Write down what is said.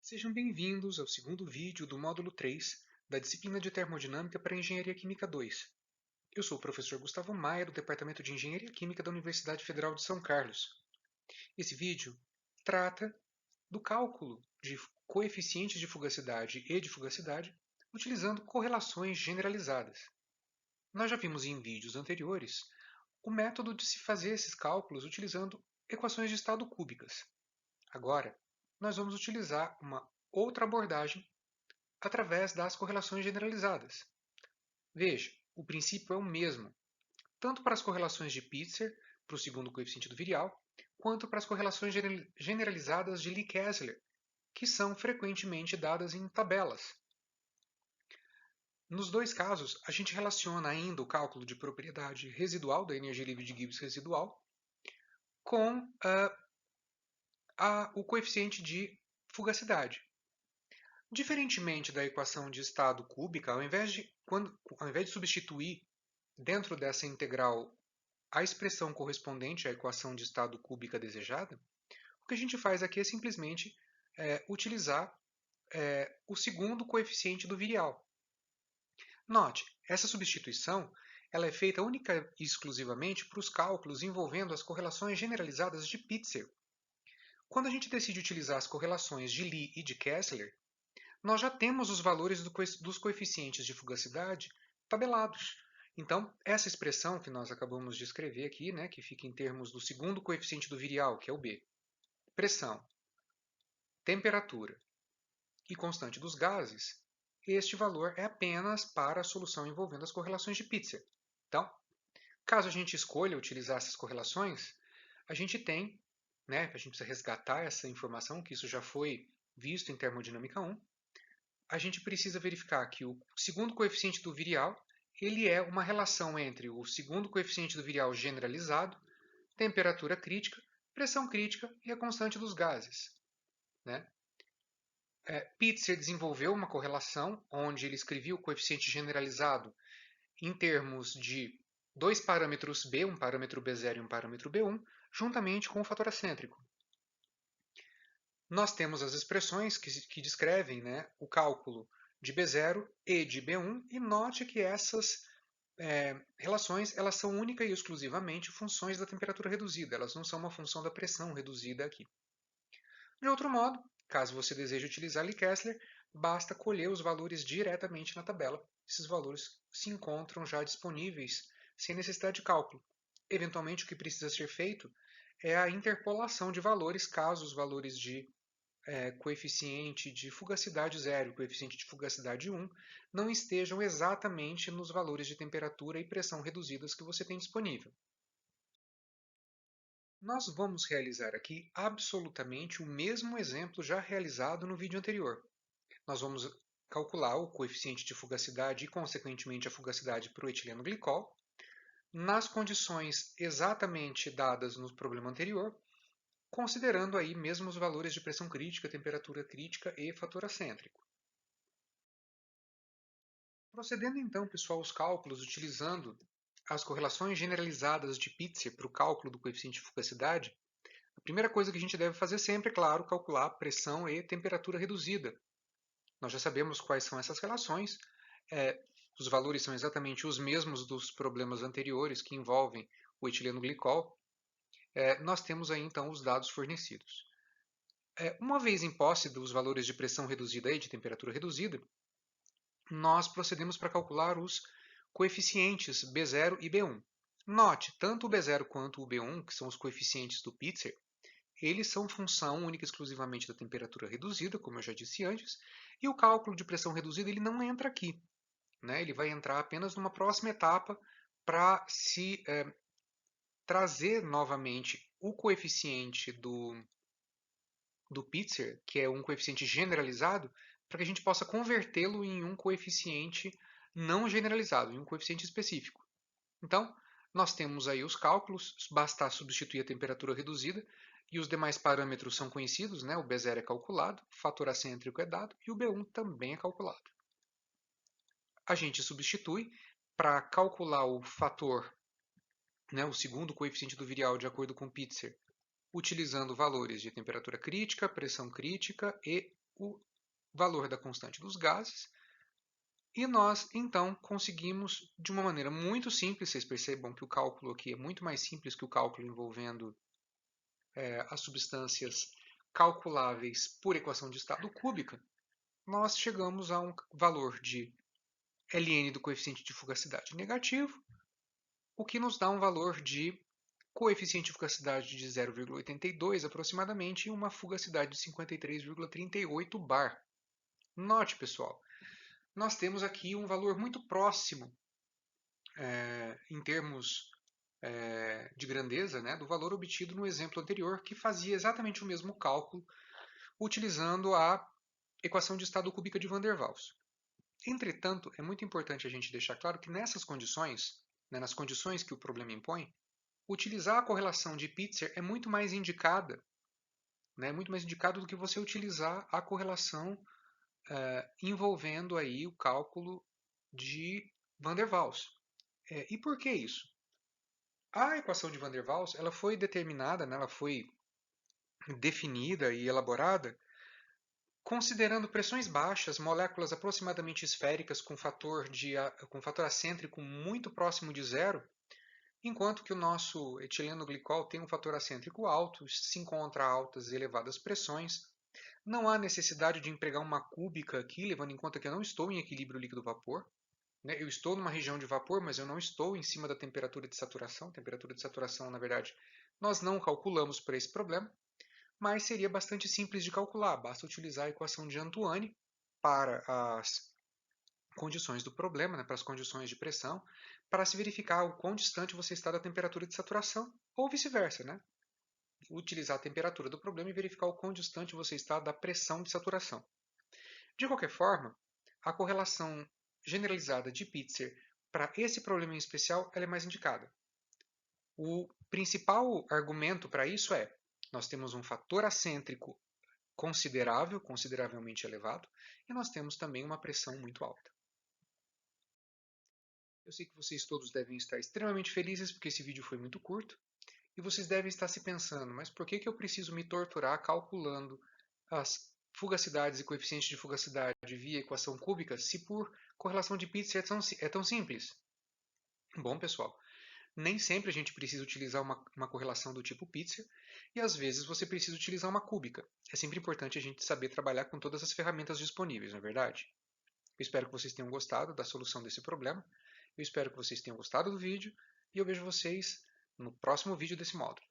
Sejam bem-vindos ao segundo vídeo do módulo 3 da disciplina de Termodinâmica para Engenharia Química 2. Eu sou o professor Gustavo Maia, do Departamento de Engenharia Química da Universidade Federal de São Carlos. Esse vídeo trata do cálculo de coeficientes de fugacidade e de fugacidade utilizando correlações generalizadas. Nós já vimos em vídeos anteriores o método de se fazer esses cálculos utilizando equações de estado cúbicas. Agora, nós vamos utilizar uma outra abordagem através das correlações generalizadas. Veja, o princípio é o mesmo, tanto para as correlações de Pitzer, para o segundo coeficiente do virial, quanto para as correlações generalizadas de Lee-Kessler, que são frequentemente dadas em tabelas. Nos dois casos, a gente relaciona ainda o cálculo de propriedade residual da energia livre de Gibbs residual com o coeficiente de fugacidade. Diferentemente da equação de estado cúbica, ao invés de substituir dentro dessa integral a expressão correspondente à equação de estado cúbica desejada, o que a gente faz aqui é simplesmente utilizar o segundo coeficiente do virial. Note, essa substituição ela é feita única e exclusivamente para os cálculos envolvendo as correlações generalizadas de Pitzer. Quando a gente decide utilizar as correlações de Lie e de Kessler, nós já temos os valores dos coeficientes de fugacidade tabelados. Então, essa expressão que nós acabamos de escrever aqui, que fica em termos do segundo coeficiente do virial, que é o B, pressão, temperatura e constante dos gases, este valor é apenas para a solução envolvendo as correlações de Pitzer. Então, caso a gente escolha utilizar essas correlações, a gente tem, a gente precisa resgatar essa informação, que isso já foi visto em termodinâmica 1, a gente precisa verificar que o segundo coeficiente do virial ele é uma relação entre o segundo coeficiente do virial generalizado, temperatura crítica, pressão crítica e a constante dos gases. Pitzer desenvolveu uma correlação onde ele escrevia o coeficiente generalizado em termos de dois parâmetros B, um parâmetro B0 e um parâmetro B1, juntamente com o fator acêntrico. Nós temos as expressões que descrevem o cálculo de B0 e de B1, e note que essas relações elas são única e exclusivamente funções da temperatura reduzida, elas não são uma função da pressão reduzida aqui. De outro modo, caso você deseje utilizar Lee-Kessler, basta colher os valores diretamente na tabela. Esses valores se encontram já disponíveis sem necessidade de cálculo. Eventualmente, o que precisa ser feito é a interpolação de valores, caso os valores de coeficiente de fugacidade 0 e coeficiente de fugacidade 1 não estejam exatamente nos valores de temperatura e pressão reduzidas que você tem disponível. Nós vamos realizar aqui absolutamente o mesmo exemplo já realizado no vídeo anterior. Nós vamos calcular o coeficiente de fugacidade e, consequentemente, a fugacidade para o etileno glicol, nas condições exatamente dadas no problema anterior, considerando aí mesmo os valores de pressão crítica, temperatura crítica e fator acêntrico. Procedendo então, pessoal, aos cálculos utilizando as correlações generalizadas de Pitzer para o cálculo do coeficiente de fugacidade, a primeira coisa que a gente deve fazer sempre, é claro, calcular pressão e temperatura reduzida. Nós já sabemos quais são essas relações, os valores são exatamente os mesmos dos problemas anteriores que envolvem o etileno glicol. Nós temos aí então os dados fornecidos. Uma vez em posse dos valores de pressão reduzida e de temperatura reduzida, nós procedemos para calcular os coeficientes B0 e B1. Note, tanto o B0 quanto o B1, que são os coeficientes do Pitzer, eles são função única e exclusivamente da temperatura reduzida, como eu já disse antes, e o cálculo de pressão reduzida ele não entra aqui. Ele vai entrar apenas numa próxima etapa para se trazer novamente o coeficiente do Pitzer, que é um coeficiente generalizado, para que a gente possa convertê-lo em um coeficiente não generalizado, em um coeficiente específico. Então, nós temos aí os cálculos, basta substituir a temperatura reduzida e os demais parâmetros são conhecidos, o B0 é calculado, o fator acêntrico é dado e o B1 também é calculado. A gente substitui para calcular o fator, o segundo coeficiente do virial de acordo com Pitzer, utilizando valores de temperatura crítica, pressão crítica e o valor da constante dos gases, e nós, então, conseguimos, de uma maneira muito simples, vocês percebam que o cálculo aqui é muito mais simples que o cálculo envolvendo as substâncias calculáveis por equação de estado cúbica, nós chegamos a um valor de ln do coeficiente de fugacidade negativo, o que nos dá um valor de coeficiente de fugacidade de 0,82 aproximadamente e uma fugacidade de 53,38 bar. Note, pessoal, nós temos aqui um valor muito próximo em termos de grandeza, né, do valor obtido no exemplo anterior, que fazia exatamente o mesmo cálculo utilizando a equação de estado cúbica de Van der Waals. Entretanto, é muito importante a gente deixar claro que nessas condições, né, nas condições que o problema impõe, utilizar a correlação de Pitzer é muito mais indicada, né, muito mais indicado do que você utilizar a correlação envolvendo aí o cálculo de Van der Waals. E por que isso? A equação de Van der Waals ela foi determinada, né, ela foi definida e elaborada considerando pressões baixas, moléculas aproximadamente esféricas com fator acêntrico muito próximo de zero, enquanto que o nosso etileno glicol tem um fator acêntrico alto, se encontra a altas e elevadas pressões. Não há necessidade de empregar uma cúbica aqui, levando em conta que eu não estou em equilíbrio líquido-vapor. Né? Eu estou numa região de vapor, mas eu não estou em cima da temperatura de saturação. Temperatura de saturação, na verdade, nós não calculamos para esse problema, mas seria bastante simples de calcular. Basta utilizar a equação de Antoine para as condições do problema, né, para as condições de pressão, para se verificar o quão distante você está da temperatura de saturação, ou vice-versa, né? Utilizar a temperatura do problema e verificar o quão distante você está da pressão de saturação. De qualquer forma, a correlação generalizada de Pitzer para esse problema em especial ela é mais indicada. O principal argumento para isso é nós temos um fator acêntrico considerável, consideravelmente elevado, e nós temos também uma pressão muito alta. Eu sei que vocês todos devem estar extremamente felizes porque esse vídeo foi muito curto, e vocês devem estar se pensando, mas por que eu preciso me torturar calculando as fugacidades e coeficientes de fugacidade via equação cúbica se por correlação de Pitzer é tão simples? Bom, pessoal, nem sempre a gente precisa utilizar uma correlação do tipo Pitzer, e às vezes você precisa utilizar uma cúbica. É sempre importante a gente saber trabalhar com todas as ferramentas disponíveis, não é verdade? Eu espero que vocês tenham gostado da solução desse problema, eu espero que vocês tenham gostado do vídeo, e eu vejo vocês no próximo vídeo desse módulo.